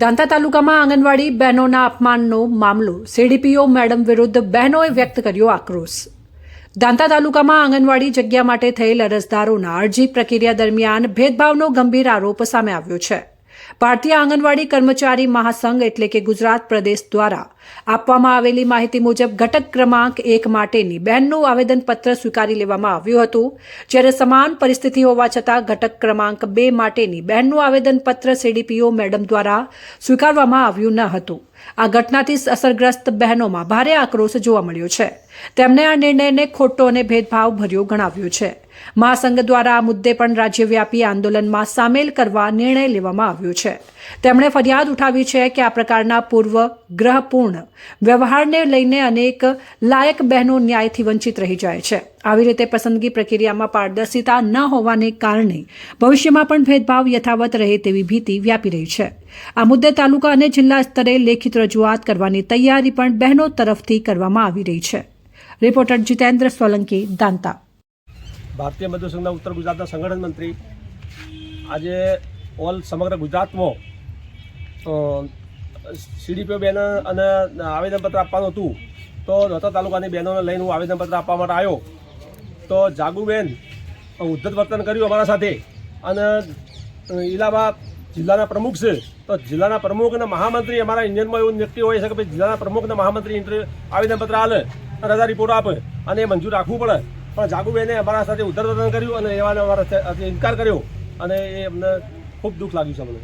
દાંતા તાલુકામાં આંગણવાડી બહેનોના અપમાનનો મામલો CDPO madam વિરુદ્ધ બહેનોએ વ્યક્ત કર્યો આક્રોશ। દાંતા તાલુકામાં આંગણવાડી જગ્યા માટે થયેલ અરજદારોના અરજી પ્રક્રિયા દરમિયાન ભેદભાવનો ગંભીર આરોપ સામે આવ્યો છે। ભારતીય આંગણવાડી કર્મચારી મહાસંઘ એટલે કે ગુજરાત પ્રદેશ દ્વારા આપવામાં આવેલી માહિતી મુજબ ઘટક ક્રમાંક 1 માટેની બહેનનું આવેદનપત્ર સ્વીકારી લેવામાં આવ્યું હતું, જ્યારે સમાન પરિસ્થિતિ હોવા છતાં ઘટક ક્રમાંક 2 માટેની બહેનનું આવેદનપત્ર સીડીપીઓ મેડમ દ્વારા સ્વીકારવામાં આવ્યું ન હતું। આ ઘટનાથી અસરગ્રસ્ત બહેનોમાં ભારે આક્રોશ જોવા મળ્યો છે। તેમણે આ નિર્ણયને ખોટો અને ભેદભાવ ભર્યો ગણાવ્યો છે। મહાસંઘ દ્વારા આ મુદ્દે પણ રાજ્યવ્યાપી આંદોલનમાં સામેલ કરવા નિર્ણય લેવામાં આવ્યો છે। તેમણે ફરિયાદ ઉઠાવી છે કે આ પ્રકારના પૂર્વગ્રહપૂર્ણ વ્યવહારને લઈને અનેક લાયક બહેનો ન્યાયથી વંચિત રહી જાય છે। આવી રીતે પસંદગી પ્રક્રિયામાં પારદર્શિતા ન હોવાને કારણે ભવિષ્યમાં પણ ભેદભાવ યથાવત રહે તેવી ભીતિ વ્યાપી રહી છે। આ મુદ્દે તાલુકા અને જિલ્લા સ્તરે લેખિત રજૂઆત કરવાની તૈયારી પણ બહેનો તરફથી કરવામાં આવી રહી છે। રિપોર્ટર જીતેન્દ્ર સોલંકી, દાંતા। ભારતીય મજદૂર સંઘના ઉત્તર ગુજરાતના સંગઠન મંત્રી આજે ઓલ સમગ્ર ગુજરાતમાં સીડીપીઓ બહેનો અને આવેદનપત્ર આપવાનું હતું, તો દાંતા તાલુકાની બહેનોને લઈને હું આવેદનપત્ર આપવા માટે આવ્યો। તો જાગુબેન ઉદ્ધત વર્તન કર્યું અમારા સાથે, અને ઇલાહાબાદ જિલ્લાના પ્રમુખ છે, તો જિલ્લાના પ્રમુખ અને મહામંત્રી અમારા ઇન્ડિયનમાં એવું વ્યક્તિ હોય છે કે ભાઈ જિલ્લાના પ્રમુખ અને મહામંત્રી આવેદનપત્ર આલે, રજા રિપોર્ટ આપે અને એ મંજૂર રાખવું પડે, પણ જાગુબેને અમારા સાથે ઉદ્ધત વર્તન કર્યું અને એવાને અમારા ઇનકાર કર્યો, અને એ અમને ખૂબ દુઃખ લાગ્યું છે અમને।